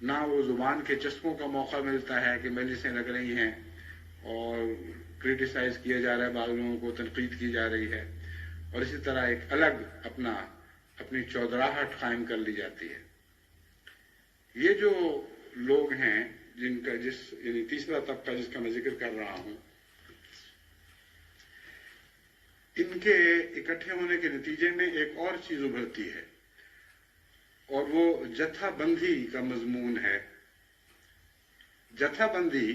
نہ وہ زبان کے چسپوں کا موقع ملتا ہے کہ مجلسیں لگ رہی ہیں اور کرٹیسائز کیا جا رہا ہے، بعض لوگوں کو تنقید کی جا رہی ہے، اور اسی طرح ایک الگ اپنی چودراہٹ قائم کر لی جاتی ہے۔ یہ جو لوگ ہیں جن کا یعنی تیسرا طبقہ جس کا میں ذکر کر رہا ہوں، ان کے اکٹھے ہونے کے نتیجے میں ایک اور چیز ابھرتی ہے، اور وہ جتھا بندی کا مضمون ہے۔ جتھا بندی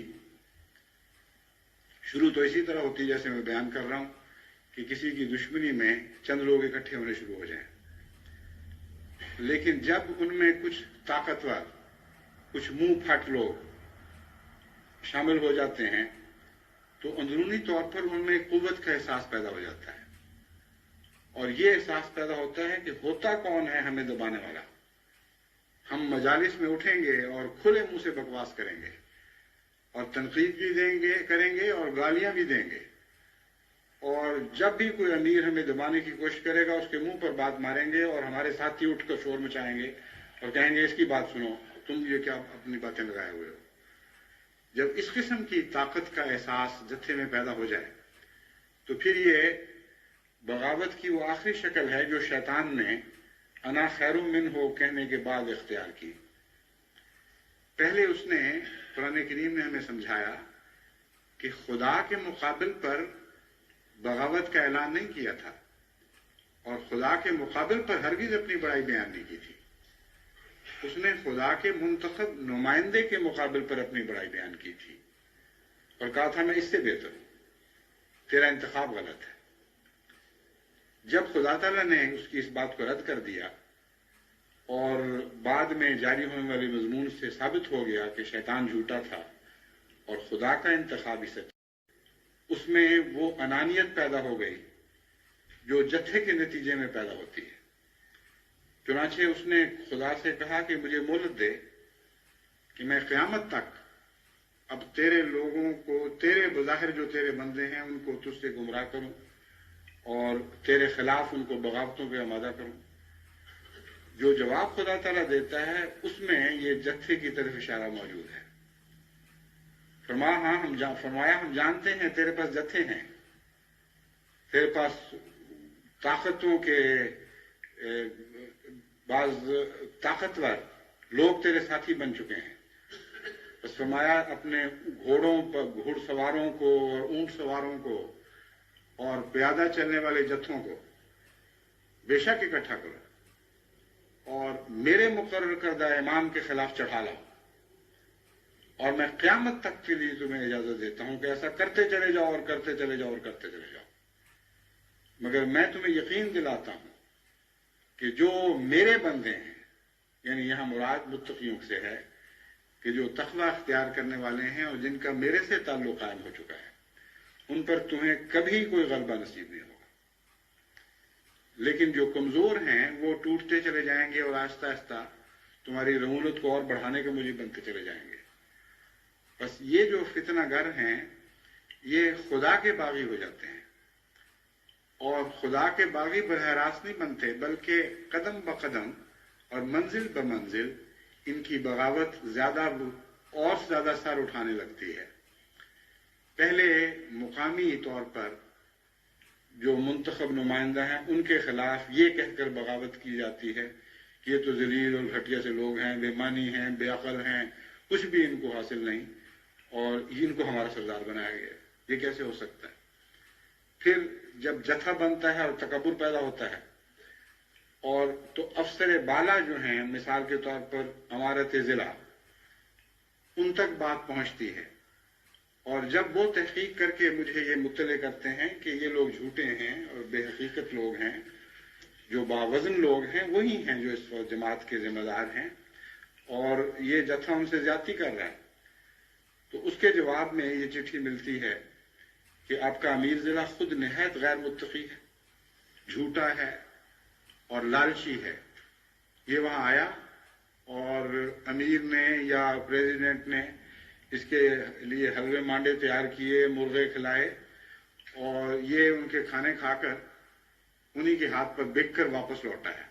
شروع تو اسی طرح ہوتی جیسے میں بیان کر رہا ہوں کہ کسی کی دشمنی میں چند لوگ اکٹھے ہونے شروع ہو جائیں، لیکن جب ان میں کچھ طاقتور، کچھ منہ پھٹ لوگ شامل ہو جاتے ہیں تو اندرونی طور پر ان میں قوت کا احساس پیدا ہو جاتا ہے، اور یہ احساس پیدا ہوتا ہے کہ ہوتا کون ہے ہمیں دبانے والا۔ ہم مجالس میں اٹھیں گے اور کھلے منہ سے بکواس کریں گے اور تنقید بھی کریں گے اور گالیاں بھی دیں گے، اور جب بھی کوئی امیر ہمیں دبانے کی کوشش کرے گا اس کے منہ پر بات ماریں گے، اور ہمارے ساتھی اٹھ کر شور مچائیں گے اور کہیں گے اس کی بات سنو، تم یہ کیا اپنی باتیں لگائے ہوئے ہو۔ جب اس قسم کی طاقت کا احساس جتھے میں پیدا ہو جائے تو پھر یہ بغاوت کی وہ آخری شکل ہے جو شیطان نے انا خیر منہ کہنے کے بعد اختیار کی۔ پہلے اس نے قرآن کریم نے ہمیں سمجھایا کہ خدا کے مقابل پر بغاوت کا اعلان نہیں کیا تھا، اور خدا کے مقابل پر ہرگز اپنی بڑائی بیان نہیں کی تھی۔ اس نے خدا کے منتخب نمائندے کے مقابل پر اپنی بڑائی بیان کی تھی اور کہا تھا میں اس سے بہتر ہوں، تیرا انتخاب غلط ہے۔ جب خدا تعالیٰ نے اس کی اس بات کو رد کر دیا اور بعد میں جاری ہونے والے مضمون سے ثابت ہو گیا کہ شیطان جھوٹا تھا اور خدا کا انتخاب ہی سچ، اس میں وہ انانیت پیدا ہو گئی جو جتھے کے نتیجے میں پیدا ہوتی ہے۔ چنانچہ اس نے خدا سے کہا کہ مجھے مہلت دے کہ میں قیامت تک اب تیرے لوگوں کو، تیرے بظاہر جو تیرے بندے ہیں ان کو تجھ سے گمراہ کروں اور تیرے خلاف ان کو بغاوتوں پہ آمادہ کروں۔ جو جواب خدا تعالیٰ دیتا ہے اس میں یہ جتھے کی طرف اشارہ موجود ہے۔ فرمایا ہم جانتے ہیں تیرے پاس جتھے ہیں، تیرے پاس طاقتوں کے بعض طاقتور لوگ تیرے ساتھی بن چکے ہیں۔ بس فرمایا اپنے گھوڑوں پر، گھوڑ سواروں کو اور اونٹ سواروں کو اور پیادہ چلنے والے جتھوں کو بے شک اکٹھا کرو اور میرے مقرر کردہ امام کے خلاف چڑھا لاؤ، اور میں قیامت تک کے لیے تمہیں اجازت دیتا ہوں کہ ایسا کرتے چلے جاؤ اور کرتے چلے جاؤ اور کرتے چلے جاؤ، مگر میں تمہیں یقین دلاتا ہوں کہ جو میرے بندے ہیں، یعنی یہاں مراد متقیوں سے ہے کہ جو تقوی اختیار کرنے والے ہیں اور جن کا میرے سے تعلق قائم ہو چکا ہے، ان پر تمہیں کبھی کوئی غلبہ نصیب نہیں ہوگا۔ لیکن جو کمزور ہیں وہ ٹوٹتے چلے جائیں گے اور آہستہ آہستہ تمہاری رعونت کو اور بڑھانے کے موجب بنتے چلے جائیں گے۔ بس یہ جو فتنہ گر ہیں یہ خدا کے باغی ہو جاتے ہیں، اور خدا کے باغی براہ راست نہیں بنتے، بلکہ قدم بقدم اور منزل بمنزل ان کی بغاوت زیادہ اور زیادہ سر اٹھانے لگتی ہے۔ پہلے مقامی طور پر جو منتخب نمائندہ ہیں ان کے خلاف یہ کہہ کر بغاوت کی جاتی ہے کہ یہ تو ذلیل اور گھٹیا سے لوگ ہیں، بے معنی ہیں، بے عقل ہیں، کچھ بھی ان کو حاصل نہیں، اور ان کو ہمارا سردار بنایا گیا، یہ کیسے ہو سکتا ہے؟ پھر جب جتھا بنتا ہے اور تکبر پیدا ہوتا ہے، اور تو افسر بالا جو ہیں مثال کے طور پر امارت ضلع، ان تک بات پہنچتی ہے، اور جب وہ تحقیق کر کے مجھے یہ مطلع کرتے ہیں کہ یہ لوگ جھوٹے ہیں اور بے حقیقت لوگ ہیں، جو باوزن لوگ ہیں وہی ہیں جو اس وقت جماعت کے ذمہ دار ہیں، اور یہ جتھا ان سے زیادتی کر رہا ہے، تو اس کے جواب میں یہ چٹھی ملتی ہے کہ آپ کا امیر ضلع خود نہایت غیر متقی ہے، جھوٹا ہے اور لالچی ہے۔ یہ وہاں آیا اور امیر نے یا پریزیڈنٹ نے اس کے لیے حلوے مانڈے تیار کیے، مرغے کھلائے، اور یہ ان کے کھانے کھا کر انہی کے ہاتھ پر بک کر واپس لوٹا ہے۔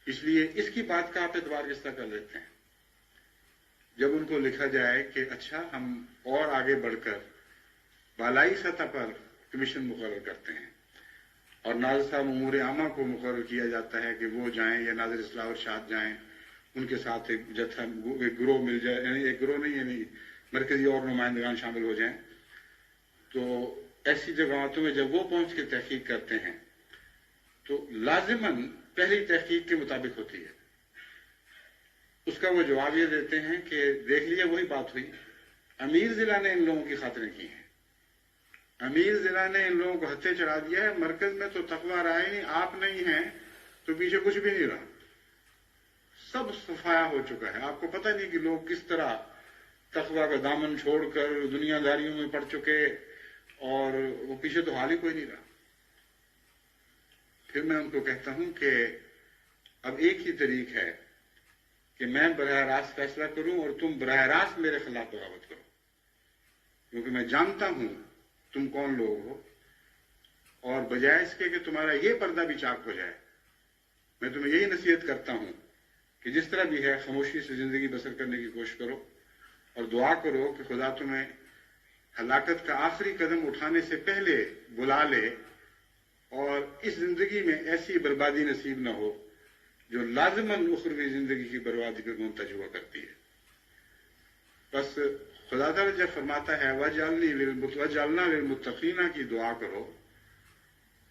اس لیے اس کی بات کا آپ اعتبار کس طرح کر لیتے ہیں؟ جب ان کو لکھا جائے کہ اچھا ہم اور آگے بڑھ کر بالائی سطح پر کمیشن مقرر کرتے ہیں اور ناظر صاحب امور عامہ کو مقرر کیا جاتا ہے کہ وہ جائیں یا ناظر اصلاح ارشاد جائیں، ان کے ساتھ ایک جتھا ایک گروہ مل جائے، یعنی ایک گروہ نہیں یعنی مرکزی اور نمائندگان شامل ہو جائیں، تو ایسی جگہوں میں جب وہ پہنچ کے تحقیق کرتے ہیں تو لازماً پہلی تحقیق کے مطابق ہوتی ہے۔ اس کا وہ جواب یہ دیتے ہیں کہ دیکھ لیا وہی بات ہوئی، امیر ضلع نے ان لوگوں کی خاطریں کی ہیں، امیر ضلع نے ان لوگوں کو ہتھے چڑھا دیا ہے، مرکز میں تو تقویٰ رہا ہی نہیں، آپ نہیں ہیں تو پیچھے کچھ بھی نہیں رہا، سب صفایا ہو چکا ہے۔ آپ کو پتہ نہیں کہ لوگ کس طرح تقویٰ کا دامن چھوڑ کر دنیا داریوں میں پڑ چکے اور وہ پیچھے تو حال ہی کوئی نہیں رہا۔ پھر میں ان کو کہتا ہوں کہ اب ایک ہی طریق ہے کہ میں براہ راست فیصلہ کروں اور تم براہ راست میرے خلاف بغاوت کرو، کیونکہ میں جانتا ہوں تم کون لوگ ہو، اور بجائے اس کے کہ تمہارا یہ پردہ بھی چاک ہو جائے، میں تمہیں یہی نصیحت کرتا ہوں کہ جس طرح بھی ہے خاموشی سے زندگی بسر کرنے کی کوشش کرو اور دعا کرو کہ خدا تمہیں ہلاکت کا آخری قدم اٹھانے سے پہلے بلا لے اور اس زندگی میں ایسی بربادی نصیب نہ ہو جو لازماً اخروی زندگی کی بربادی کو منتج ہوا کرتی ہے۔ بس خدا تعالیٰ جب فرماتا ہے وَجَعَلْنَا لِلْمُتَّقِينَ کی دعا کرو،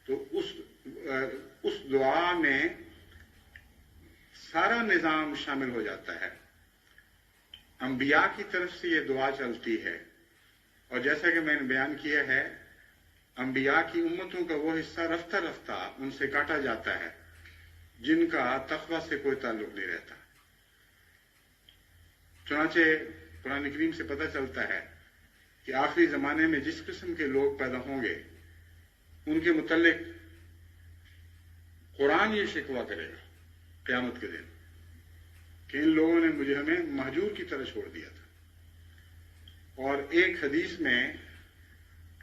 تو اس دعا میں سارا نظام شامل ہو جاتا ہے۔ انبیاء کی طرف سے یہ دعا چلتی ہے، اور جیسا کہ میں نے بیان کیا ہے انبیاء کی امتوں کا وہ حصہ رفتہ رفتہ ان سے کاٹا جاتا ہے جن کا تقویٰ سے کوئی تعلق نہیں رہتا۔ چنانچہ قرآن کریم سے پتہ چلتا ہے کہ آخری زمانے میں جس قسم کے لوگ پیدا ہوں گے ان کے متعلق قرآن یہ شکوہ کرے گا قیامت کے دن کہ ان لوگوں نے ہمیں مہجور کی طرح چھوڑ دیا تھا۔ اور ایک حدیث میں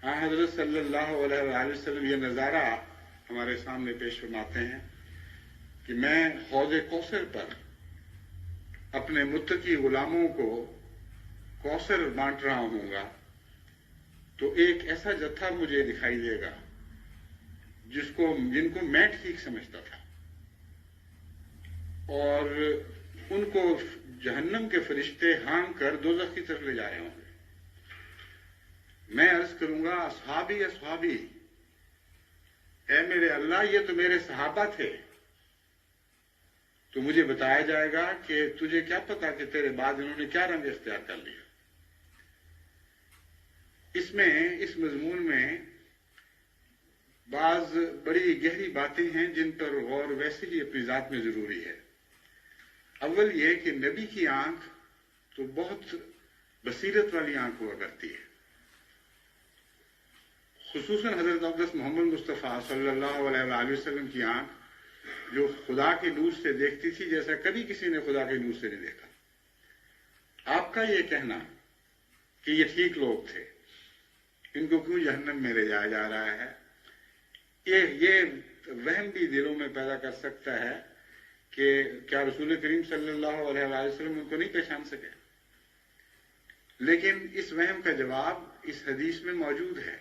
حضرت صلی اللہ علیہ وآلہ وسلم یہ نظارہ ہمارے سامنے پیش فرماتے ہیں کہ میں حوض کوثر پر اپنے متقی غلاموں کو کوثر بانٹ رہا ہوں گا تو ایک ایسا جتھا مجھے دکھائی دے گا جن کو میں ٹھیک سمجھتا تھا، اور ان کو جہنم کے فرشتے ہانک کر دوزخ کی طرف لے جا رہے ہوں گے۔ میں عرض کروں گا اصحابی اصحابی، اے میرے اللہ یہ تو میرے صحابہ تھے، تو مجھے بتایا جائے گا کہ تجھے کیا پتا کہ تیرے بعد انہوں نے کیا رنگ اختیار کر لیا۔ اس مضمون میں بعض بڑی گہری باتیں ہیں جن پر غور ویسے ہی اپنی ذات میں ضروری ہے۔ اول یہ کہ نبی کی آنکھ تو بہت بصیرت والی آنکھ ہوا کرتی ہے، خصوصاً حضرت اقدس محمد مصطفیٰ صلی اللہ علیہ وآلہ وسلم کی آنکھ جو خدا کے نور سے دیکھتی تھی جیسا کبھی کسی نے خدا کے نور سے نہیں دیکھا۔ آپ کا یہ کہنا کہ یہ ٹھیک لوگ تھے، ان کو کیوں جہنم میں لے جایا جا رہا ہے، یہ وہم بھی دلوں میں پیدا کر سکتا ہے کہ کیا رسول کریم صلی اللہ علیہ وآلہ وسلم ان کو نہیں پہچان سکے۔ لیکن اس وہم کا جواب اس حدیث میں موجود ہے۔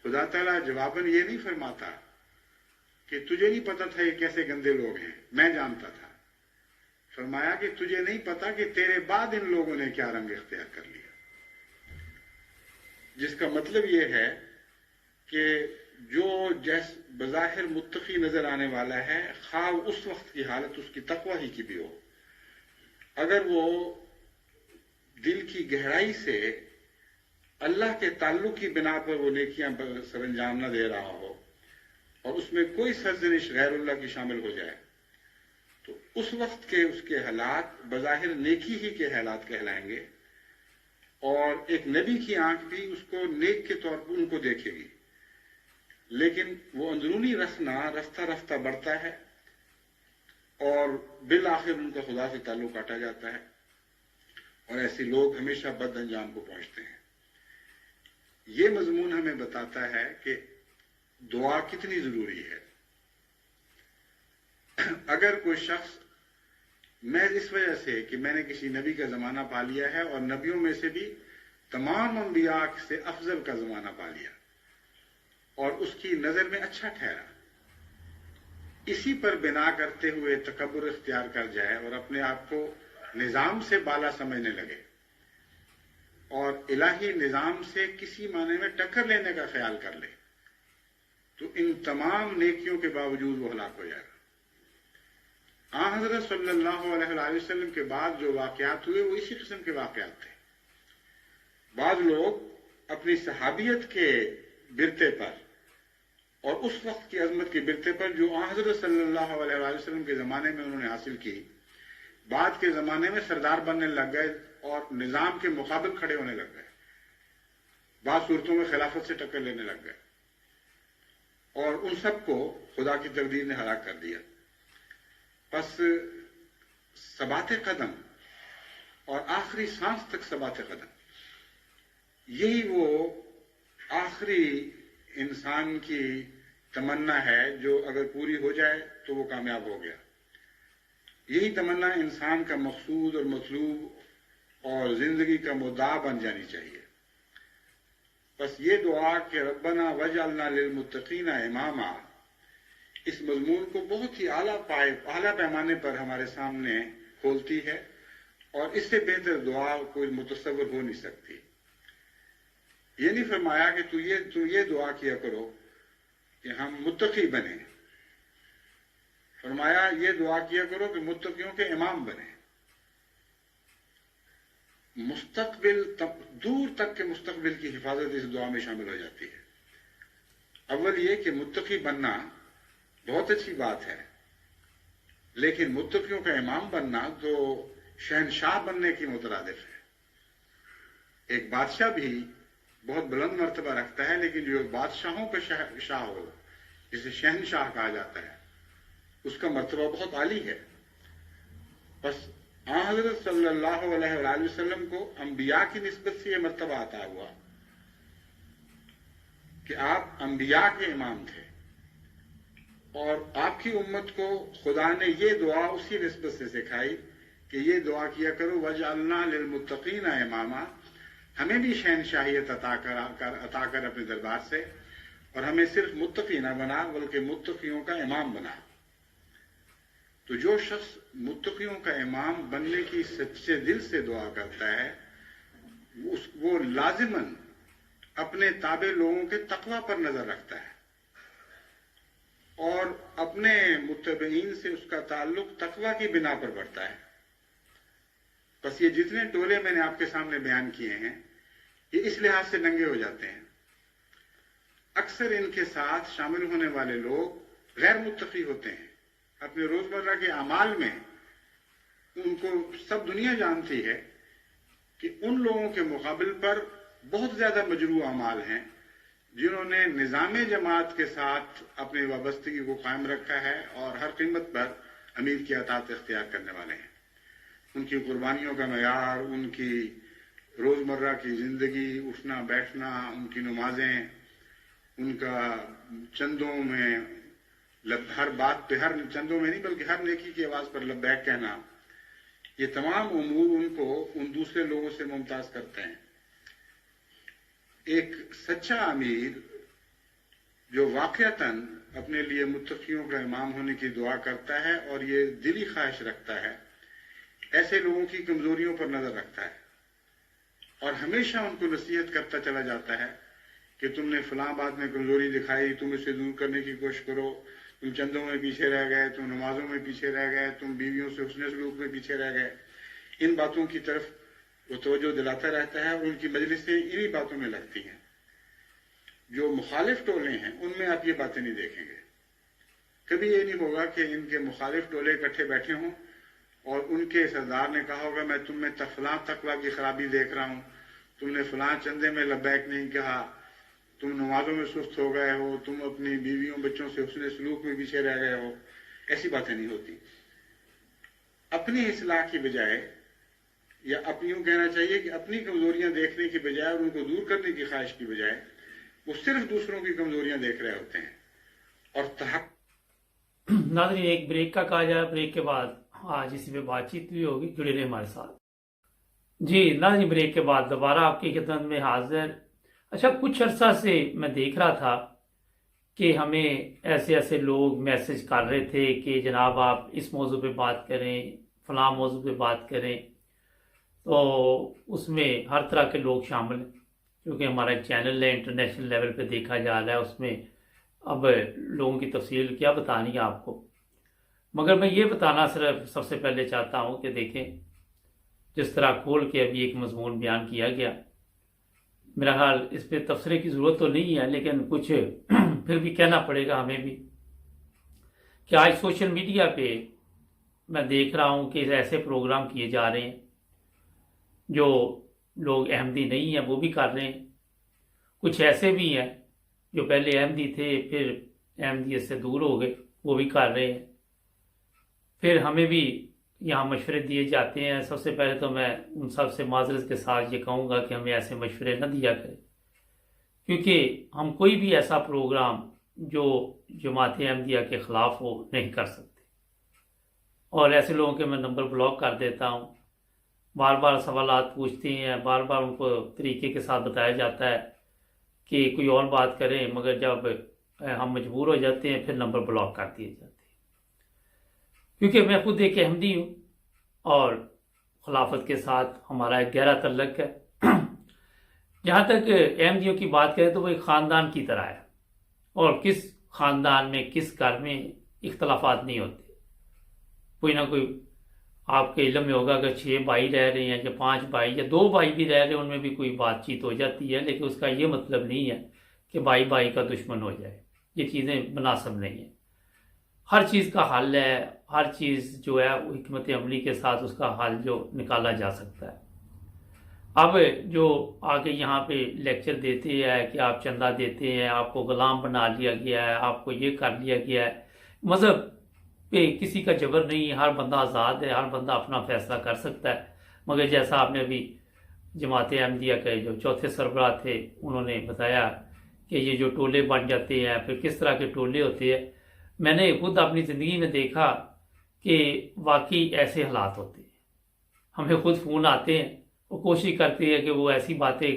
خدا تعالیٰ جواباً یہ نہیں فرماتا کہ تجھے نہیں پتا تھا یہ کیسے گندے لوگ ہیں، میں جانتا تھا۔ فرمایا کہ تجھے نہیں پتا کہ تیرے بعد ان لوگوں نے کیا رنگ اختیار کر لیا، جس کا مطلب یہ ہے کہ جو بظاہر متقی نظر آنے والا ہے، خواہ اس وقت کی حالت اس کی تقویٰ ہی کی بھی ہو، اگر وہ دل کی گہرائی سے اللہ کے تعلق کی بنا پر وہ نیکیاں سر انجام نہ دے رہا ہو اور اس میں کوئی سرزنش غیر اللہ کی شامل ہو جائے، تو اس وقت کے اس کے حالات بظاہر نیکی ہی کے حالات کہلائیں گے، اور ایک نبی کی آنکھ بھی اس کو نیک کے طور پر ان کو دیکھے گی، لیکن وہ اندرونی رکھنا رفتہ رفتہ بڑھتا ہے اور بالآخر ان کا خدا سے تعلق کاٹا جاتا ہے، اور ایسے لوگ ہمیشہ بد انجام کو پہنچتے ہیں۔ یہ مضمون ہمیں بتاتا ہے کہ دعا کتنی ضروری ہے۔ اگر کوئی شخص محض اس وجہ سے کہ میں نے کسی نبی کا زمانہ پا لیا ہے اور نبیوں میں سے بھی تمام انبیاء سے افضل کا زمانہ پا لیا اور اس کی نظر میں اچھا ٹھہرا، اسی پر بنا کرتے ہوئے تکبر اختیار کر جائے اور اپنے آپ کو نظام سے بالا سمجھنے لگے اور الہی نظام سے کسی معنی میں ٹکر لینے کا خیال کر لے، تو ان تمام نیکیوں کے باوجود وہ ہلاک ہو جائے گا۔ آن حضرت صلی اللہ علیہ وآلہ وسلم کے بعد جو واقعات ہوئے وہ اسی قسم کے واقعات تھے۔ بعض لوگ اپنی صحابیت کے برتے پر اور اس وقت کی عظمت کے برتے پر جو آن حضرت صلی اللہ علیہ وآلہ وسلم کے زمانے میں انہوں نے حاصل کی، بعد کے زمانے میں سردار بننے لگ گئے اور نظام کے مقابل کھڑے ہونے لگ گئے، بعض صورتوں میں خلافت سے ٹکر لینے لگ گئے، اور ان سب کو خدا کی تقدیر نے ہلاک کر دیا۔ پس ثبات قدم اور آخری سانس تک ثبات قدم، یہی وہ آخری انسان کی تمنا ہے جو اگر پوری ہو جائے تو وہ کامیاب ہو گیا۔ یہی تمنا انسان کا مقصود اور مطلوب اور زندگی کا مدعا بن جانی چاہیے۔ بس یہ دعا کہ ربنا وجعلنا للمتقین اماما، اس مضمون کو بہت ہی اعلیٰ پیمانے پر ہمارے سامنے کھولتی ہے، اور اس سے بہتر دعا کوئی متصور ہو نہیں سکتی۔ یہ نہیں فرمایا کہ تو یہ دعا کیا کرو کہ ہم متقی بنیں، فرمایا یہ دعا کیا کرو کہ متقیوں کے امام بنیں۔ مستقبل دور تک کے مستقبل کی حفاظت اس دعا میں شامل ہو جاتی ہے۔ اول یہ کہ متقی بننا بہت اچھی بات ہے، لیکن متقیوں کا امام بننا تو شہنشاہ بننے کی مترادف ہے۔ ایک بادشاہ بھی بہت بلند مرتبہ رکھتا ہے، لیکن جو بادشاہوں کا شاہ ہو، جسے شہنشاہ کہا جاتا ہے، اس کا مرتبہ بہت عالی ہے۔ بس آن حضرت صلی اللہ علیہ وآلہ وسلم کو انبیاء کی نسبت سے یہ مرتبہ عطا ہوا کہ آپ انبیاء کے امام تھے، اور آپ کی امت کو خدا نے یہ دعا اسی نسبت سے سکھائی کہ یہ دعا کیا کرو وجعلنا للمتقین اماما، ہمیں بھی شہنشاہیت عطا کر اپنے دربار سے، اور ہمیں صرف متقی نہ بنا بلکہ متقیوں کا امام بنا۔ تو جو شخص متقیوں کا امام بننے کی سچے دل سے دعا کرتا ہے، وہ لازماً اپنے تابع لوگوں کے تقوی پر نظر رکھتا ہے، اور اپنے متبعین سے اس کا تعلق تقوی کی بنا پر بڑھتا ہے۔ بس یہ جتنے ٹولے میں نے آپ کے سامنے بیان کیے ہیں، یہ اس لحاظ سے ننگے ہو جاتے ہیں۔ اکثر ان کے ساتھ شامل ہونے والے لوگ غیر متقی ہوتے ہیں، اپنے روزمرہ کے اعمال میں ان کو سب دنیا جانتی ہے کہ ان لوگوں کے مقابل پر بہت زیادہ مجروح اعمال ہیں جنہوں نے نظام جماعت کے ساتھ اپنی وابستگی کو قائم رکھا ہے اور ہر قیمت پر امیر کی اطاعت اختیار کرنے والے ہیں۔ ان کی قربانیوں کا معیار، ان کی روزمرہ کی زندگی، اٹھنا بیٹھنا، ان کی نمازیں، ان کا چندوں میں ہر بات پہ، ہر چندوں میں نہیں بلکہ ہر نیکی کی آواز پر لبیک کہنا، یہ تمام امور ان کو ان دوسرے لوگوں سے ممتاز کرتے ہیں۔ ایک سچا امیر جو واقعتاً اپنے لیے متقیوں کا امام ہونے کی دعا کرتا ہے اور یہ دلی خواہش رکھتا ہے، ایسے لوگوں کی کمزوریوں پر نظر رکھتا ہے اور ہمیشہ ان کو نصیحت کرتا چلا جاتا ہے کہ تم نے فلاں بات میں کمزوری دکھائی، تم اسے دور کرنے کی کوشش کرو، تم چندوں میں پیچھے رہ گئے، تم نمازوں میں پیچھے رہ گئے، تم بیویوں سے حسن سلوک میں پیچھے رہ گئے۔ ان باتوں کی طرف وہ توجہ دلاتا رہتا ہے اور ان کی مجلسیں انہی باتوں میں لگتی ہیں۔ جو مخالف ٹولے ہیں ان میں آپ یہ باتیں نہیں دیکھیں گے۔ کبھی یہ نہیں ہوگا کہ ان کے مخالف ٹولے اکٹھے بیٹھے ہوں اور ان کے سردار نے کہا ہوگا میں تم میں فلاں تقویٰ کی خرابی دیکھ رہا ہوں، تم نے فلاں چندے میں لبیک نہیں کہا، تم نمازوں میں سست ہو گئے ہو، تم اپنی بیویوں بچوں سے حسن سلوک میں پیچھے رہ گئے ہو۔ ایسی باتیں نہیں ہوتی۔ اپنی اصلاح کی بجائے، یا یوں کہنا چاہیے کہ اپنی کمزوریاں دیکھنے کی بجائے اور ان کو دور کرنے کی خواہش کی بجائے وہ صرف دوسروں کی کمزوریاں دیکھ رہے ہوتے ہیں اور ناظرین ایک بریک کا کہا جائے، بریک کے بعد آج اسی پہ بات چیت بھی ہوگی، جڑے رہے ہمارے ساتھ۔ جی ناظرین، بریک کے بعد دوبارہ آپ کی خدمت میں حاضر۔ اچھا، کچھ عرصہ سے میں دیکھ رہا تھا کہ ہمیں ایسے ایسے لوگ میسج کر رہے تھے کہ جناب آپ اس موضوع پہ بات کریں، فلاں موضوع پہ بات کریں، تو اس میں ہر طرح کے لوگ شامل ہیں، کیونکہ ہمارا ایک چینل ہے، انٹرنیشنل لیول پہ دیکھا جا رہا ہے، اس میں اب لوگوں کی تفصیل کیا بتانی ہے آپ کو، مگر میں یہ بتانا صرف سب سے پہلے چاہتا ہوں کہ دیکھیں، جس طرح کھول کے ابھی ایک مضمون بیان کیا گیا، میرا خیال اس پہ تبصرے کی ضرورت تو نہیں ہے، لیکن کچھ پھر بھی کہنا پڑے گا ہمیں بھی، کہ آج سوشل میڈیا پہ میں دیکھ رہا ہوں کہ ایسے پروگرام کیے جا رہے ہیں جو لوگ احمدی نہیں ہیں وہ بھی کر رہے ہیں، کچھ ایسے بھی ہیں جو پہلے احمدی تھے پھر احمدیت سے دور ہو گئے وہ بھی کر رہے ہیں، پھر ہمیں بھی یہاں مشورے دیے جاتے ہیں۔ سب سے پہلے تو میں ان سب سے معذرت کے ساتھ یہ کہوں گا کہ ہمیں ایسے مشورے نہ دیا کریں، کیونکہ ہم کوئی بھی ایسا پروگرام جو جماعت احمدیہ کے خلاف ہو نہیں کر سکتے، اور ایسے لوگوں کے میں نمبر بلاک کر دیتا ہوں، بار بار سوالات پوچھتے ہیں، بار بار ان کو طریقے کے ساتھ بتایا جاتا ہے کہ کوئی اور بات کریں، مگر جب ہم مجبور ہو جاتے ہیں پھر نمبر بلاک کر دیے جاتے ہیں، کیونکہ میں خود ایک احمدی ہوں اور خلافت کے ساتھ ہمارا ایک گہرا تعلق ہے۔ جہاں تک احمدیوں کی بات کریں تو وہ ایک خاندان کی طرح ہے، اور کس خاندان میں کس گھر میں اختلافات نہیں ہوتے، کوئی نہ کوئی آپ کے علم میں ہوگا کہ 6 بھائی رہ رہے ہیں یا 5 بھائی یا 2 بھائی بھی رہ رہے ہیں، ان میں بھی کوئی بات چیت ہو جاتی ہے، لیکن اس کا یہ مطلب نہیں ہے کہ بھائی بھائی کا دشمن ہو جائے، یہ چیزیں مناسب نہیں ہیں۔ ہر چیز کا حل ہے، ہر چیز جو ہے وہ حکمت عملی کے ساتھ اس کا حل جو نکالا جا سکتا ہے۔ اب جو آگے یہاں پہ لیکچر دیتے ہیں کہ آپ چندہ دیتے ہیں، آپ کو غلام بنا لیا گیا ہے، آپ کو یہ کر لیا گیا ہے، مذہب پہ کسی کا جبر نہیں ہے، ہر بندہ آزاد ہے، ہر بندہ اپنا فیصلہ کر سکتا ہے، مگر جیسا آپ نے ابھی جماعت احمدیہ کے جو چوتھے سربراہ تھے انہوں نے بتایا کہ یہ جو ٹولے بن جاتے ہیں، پھر کس طرح کے ٹولے ہوتے ہیں، میں نے خود اپنی زندگی میں دیکھا کہ واقعی ایسے حالات ہوتے ہیں، ہمیں خود فون آتے ہیں، وہ کوشش کرتے ہیں کہ وہ ایسی باتیں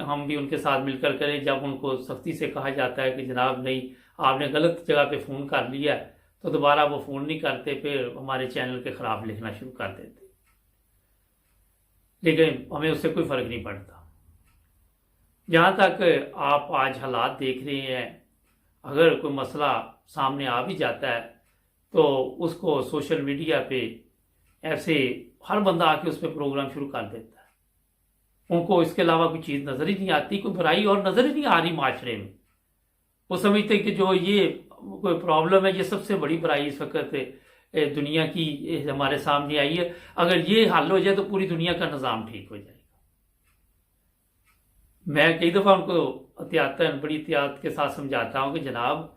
ہم بھی ان کے ساتھ مل کر کریں، جب ان کو سختی سے کہا جاتا ہے کہ جناب نہیں آپ نے غلط جگہ پہ فون کر لیا ہے، تو دوبارہ وہ فون نہیں کرتے، پھر ہمارے چینل کے خلاف لکھنا شروع کر دیتے، لیکن ہمیں اس سے کوئی فرق نہیں پڑتا۔ جہاں تک آپ آج حالات دیکھ رہے ہیں، اگر کوئی مسئلہ سامنے آ بھی جاتا ہے تو اس کو سوشل میڈیا پہ ایسے ہر بندہ آ کے اس پہ پروگرام شروع کر دیتا ہے، ان کو اس کے علاوہ کوئی چیز نظر ہی نہیں آتی، کوئی برائی اور نظر ہی نہیں آ رہی معاشرے میں، وہ سمجھتے کہ جو یہ کوئی پرابلم ہے، یہ سب سے بڑی برائی اس وقت دنیا کی ہمارے سامنے آئی ہے، اگر یہ حل ہو جائے تو پوری دنیا کا نظام ٹھیک ہو جائے گا۔ میں کئی دفعہ ان کو بڑی احتیاط کے ساتھ سمجھاتا ہوں کہ جناب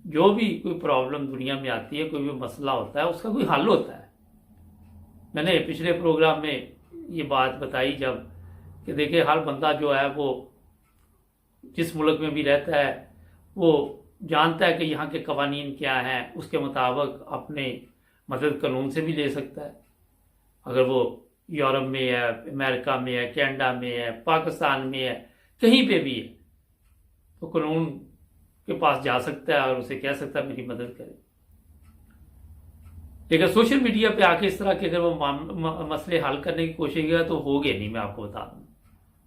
جو بھی کوئی پرابلم دنیا میں آتی ہے، کوئی بھی مسئلہ ہوتا ہے، اس کا کوئی حل ہوتا ہے۔ میں نے پچھلے پروگرام میں یہ بات بتائی جب کہ دیکھیں ہر بندہ جو ہے وہ جس ملک میں بھی رہتا ہے وہ جانتا ہے کہ یہاں کے قوانین کیا ہیں، اس کے مطابق اپنے مدد قانون سے بھی لے سکتا ہے، اگر وہ یورپ میں ہے، امریکہ میں ہے، کینیڈا میں ہے، پاکستان میں ہے، کہیں پہ بھی ہے تو قانون کے پاس جا سکتا ہے اور اسے کہہ سکتا ہے میری مدد کرے۔ لیکن سوشل میڈیا پہ آ کے اس طرح کے اگر وہ مسئلے حل کرنے کی کوشش کرے تو ہوگے نہیں، میں آپ کو بتا دوں،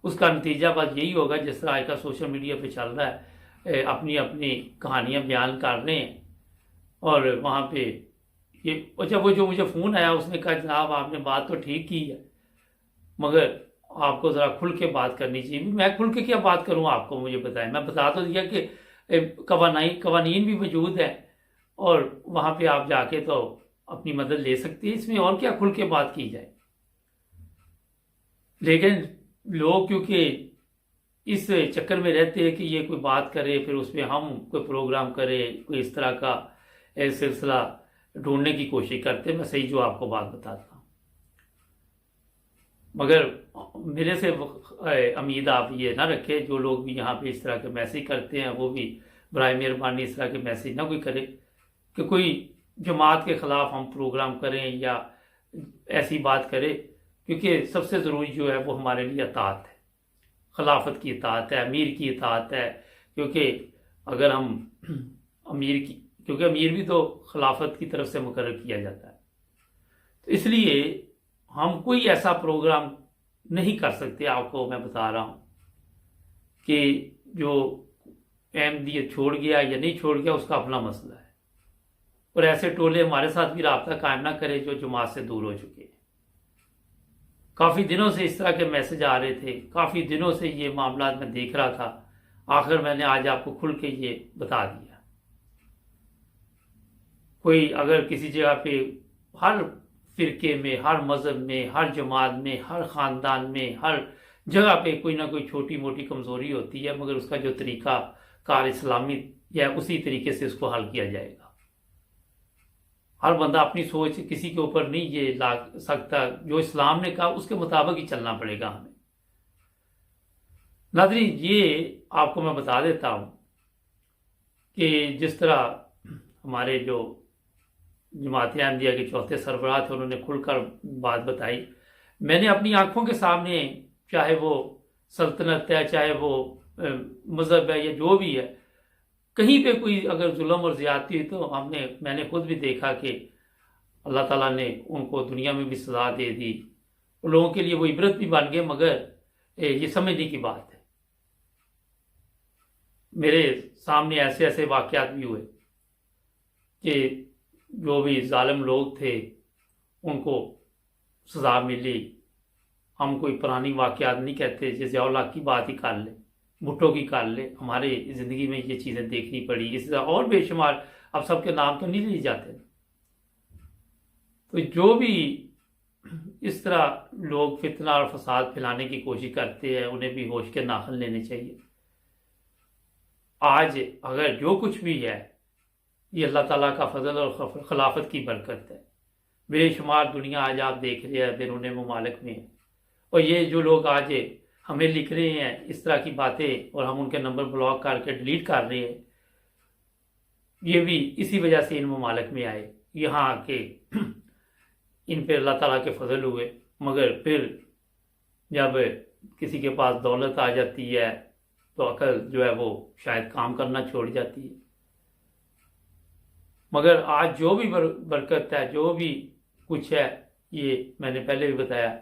اس کا نتیجہ بس یہی ہوگا جس طرح آج کا سوشل میڈیا پہ چل رہا ہے، اپنی اپنی کہانیاں بیان کر رہے ہیں، اور وہاں پہ یہ جب وہ جو مجھے فون آیا اس نے کہا جناب آپ نے بات تو ٹھیک کی ہے، مگر آپ کو ذرا کھل کے بات کرنی چاہیے۔ میں کھل کے کیا بات کروں، آپ کو مجھے بتائیں، میں بتا تو دیا کہ قوانین بھی موجود ہیں اور وہاں پہ آپ جا کے تو اپنی مدد لے سکتے ہیں، اس میں اور کیا کھل کے بات کی جائے۔ لیکن لوگ کیونکہ اس چکر میں رہتے ہیں کہ یہ کوئی بات کرے پھر اس پہ ہم کوئی پروگرام کرے، کوئی اس طرح کا سلسلہ ڈھونڈنے کی کوشش کرتے، میں صحیح جو آپ کو بات بتاتا ہوں، مگر میرے سے امید آپ یہ نہ رکھے، جو لوگ بھی یہاں پہ اس طرح کے میسیج کرتے ہیں وہ بھی برائے مہربانی اس طرح کے میسیج نہ کوئی کرے، کہ کوئی جماعت کے خلاف ہم پروگرام کریں یا ایسی بات کریں، کیونکہ سب سے ضروری جو ہے وہ ہمارے لیے اطاعت ہے، خلافت کی اطاعت ہے، امیر کی اطاعت ہے، کیونکہ اگر ہم کیونکہ امیر بھی تو خلافت کی طرف سے مقرر کیا جاتا ہے، تو اس لیے ہم کوئی ایسا پروگرام نہیں کر سکتے، آپ کو میں بتا رہا ہوں کہ جو احمدیت چھوڑ گیا یا نہیں چھوڑ گیا اس کا اپنا مسئلہ ہے، اور ایسے ٹولے ہمارے ساتھ بھی رابطہ قائم نہ کرے جو جماعت سے دور ہو چکے ہیں۔ کافی دنوں سے اس طرح کے میسج آ رہے تھے، کافی دنوں سے یہ معاملات میں دیکھ رہا تھا، آخر میں نے آج آپ کو کھل کے یہ بتا دیا۔ کوئی اگر کسی جگہ پہ، ہر فرقے میں، ہر مذہب میں، ہر جماعت میں، ہر خاندان میں، ہر جگہ پہ کوئی نہ کوئی چھوٹی موٹی کمزوری ہوتی ہے، مگر اس کا جو طریقہ کار اسلامی یا اسی طریقے سے اس کو حل کیا جائے گا۔ ہر بندہ اپنی سوچ کسی کے اوپر نہیں یہ لا سکتا، جو اسلام نے کہا اس کے مطابق ہی چلنا پڑے گا ہمیں۔ ناظرین، یہ آپ کو میں بتا دیتا ہوں کہ جس طرح ہمارے جو جماعت احمدیہ کے چوتھے سربراہ تھے، انہوں نے کھل کر بات بتائی، میں نے اپنی آنکھوں کے سامنے، چاہے وہ سلطنت ہے، چاہے وہ مذہب ہے یا جو بھی ہے، کہیں پہ کوئی اگر ظلم اور زیادتی ہوئی تو میں نے خود بھی دیکھا کہ اللہ تعالیٰ نے ان کو دنیا میں بھی سزا دے دی، ان لوگوں کے لیے وہ عبرت بھی بن گئے، مگر یہ سمجھنے کی بات ہے۔ میرے سامنے ایسے ایسے واقعات بھی ہوئے کہ جو بھی ظالم لوگ تھے ان کو سزا ملی۔ ہم کوئی پرانی واقعات نہیں کہتے، جیسے اللہ کی بات ہی کر لیں، بھٹو کی کر لیں، ہمارے زندگی میں یہ چیزیں دیکھنی پڑی، اس طرح اور بے شمار، اب سب کے نام تو نہیں لیے جاتے۔ تو جو بھی اس طرح لوگ فتنہ اور فساد پھیلانے کی کوشش کرتے ہیں، انہیں بھی ہوش کے ناخن لینے چاہیے۔ آج اگر جو کچھ بھی ہے یہ اللہ تعالیٰ کا فضل اور خلافت کی برکت ہے۔ بے شمار دنیا آج آپ دیکھ رہے ہیں بیرون ممالک میں، اور یہ جو لوگ آج ہمیں لکھ رہے ہیں اس طرح کی باتیں اور ہم ان کے نمبر بلاک کر کے ڈیلیٹ کر رہے ہیں، یہ بھی اسی وجہ سے ان ممالک میں آئے، یہاں آ کے ان پہ اللہ تعالیٰ کے فضل ہوئے، مگر پھر جب کسی کے پاس دولت آ جاتی ہے تو عقل جو ہے وہ شاید کام کرنا چھوڑ جاتی ہے۔ مگر آج جو بھی برکت ہے، جو بھی کچھ ہے، یہ میں نے پہلے بھی بتایا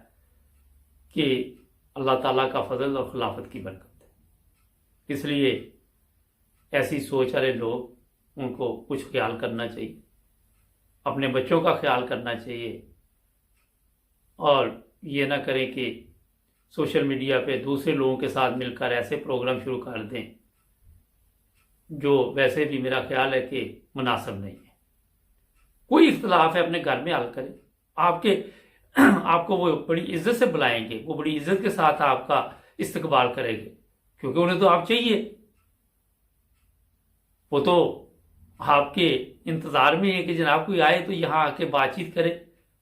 کہ اللہ تعالیٰ کا فضل اور خلافت کی برکت ہے۔ اس لیے ایسی سوچ والے لوگ، ان کو کچھ خیال کرنا چاہیے، اپنے بچوں کا خیال کرنا چاہیے، اور یہ نہ کریں کہ سوشل میڈیا پہ دوسرے لوگوں کے ساتھ مل کر ایسے پروگرام شروع کر دیں جو ویسے بھی میرا خیال ہے کہ مناسب نہیں ہے۔ کوئی اختلاف ہے اپنے گھر میں حل کریں، آپ کو وہ بڑی عزت سے بلائیں گے، وہ بڑی عزت کے ساتھ آپ کا استقبال کریں گے، کیونکہ انہیں تو آپ چاہیے، وہ تو آپ کے انتظار میں ہے کہ جناب کوئی آئے تو یہاں آ کے بات چیت کرے۔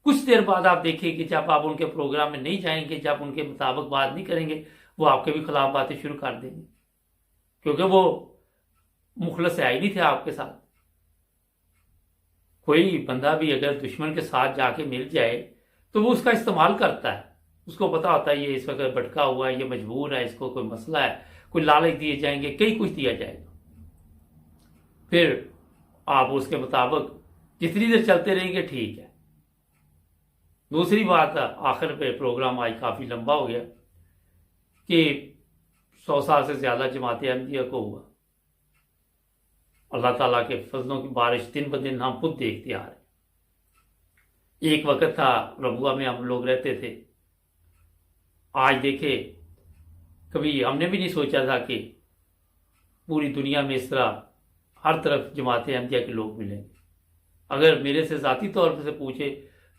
کچھ دیر بعد آپ دیکھیں کہ جب آپ ان کے پروگرام میں نہیں جائیں گے، جب ان کے مطابق بات نہیں کریں گے، وہ آپ کے بھی خلاف باتیں شروع کر دیں گے، کیونکہ وہ مخلص ہے ہی نہیں تھے آپ کے ساتھ۔ کوئی بندہ بھی اگر دشمن کے ساتھ جا کے مل جائے تو وہ اس کا استعمال کرتا ہے، اس کو پتا ہوتا ہے یہ اس وقت بھٹکا ہوا ہے، یہ مجبور ہے، اس کو کوئی مسئلہ ہے، کوئی لالچ دیے جائیں گے، کئی کچھ دیا جائے گا، پھر آپ اس کے مطابق جتنی دیر چلتے رہیں گے ٹھیک ہے۔ دوسری بات، آخر پہ پروگرام آج کافی لمبا ہو گیا کہ 100 سال سے زیادہ جماعت احمدیہ کو ہوا۔ اللہ تعالیٰ کے فضلوں کی بارش دن بدن ہم خود دیکھتے آ رہے ہیں۔ ایک وقت تھا ربوہ میں ہم لوگ رہتے تھے، آج دیکھے کبھی ہم نے بھی نہیں سوچا تھا کہ پوری دنیا میں اس طرح ہر طرف جماعت احمدیہ کے لوگ ملیں گے۔ اگر میرے سے ذاتی طور سے پوچھے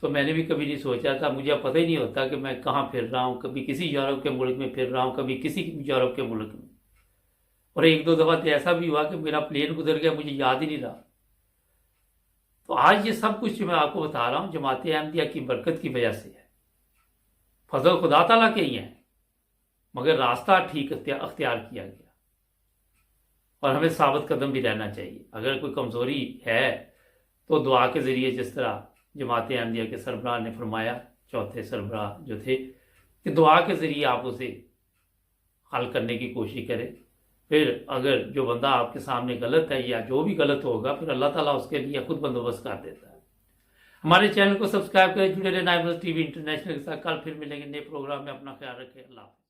تو میں نے بھی کبھی نہیں سوچا تھا، مجھے پتہ ہی نہیں ہوتا کہ میں کہاں پھر رہا ہوں، کبھی کسی یورپ کے ملک میں پھر رہا ہوں، کبھی کسی یورپ کے ملک میں، اور ایک دو دفعہ تو ایسا بھی ہوا کہ میرا پلین گزر گیا، مجھے یاد ہی نہیں رہا۔ تو آج یہ سب کچھ جو میں آپ کو بتا رہا ہوں جماعت احمدیہ کی برکت کی وجہ سے ہے، فضل خدا تعالیٰ کے ہی ہیں، مگر راستہ ٹھیک اختیار کیا گیا، اور ہمیں ثابت قدم بھی رہنا چاہیے۔ اگر کوئی کمزوری ہے تو دعا کے ذریعے جس طرح جماعت احمدیہ کے سربراہ نے فرمایا، چوتھے سربراہ جو تھے، کہ دعا کے ذریعے آپ اسے حل کرنے کی کوشش کریں. پھر اگر جو بندہ آپ کے سامنے غلط ہے یا جو بھی غلط ہوگا، پھر اللہ تعالیٰ اس کے لیے خود بندوبست کر دیتا ہے. ہمارے چینل کو سبسکرائب کریں، جڑے رہے نائب ٹی وی انٹرنیشنل کے ساتھ. کل پھر ملیں گے نئے پروگرام میں. اپنا خیال رکھیں. اللہ حافظ.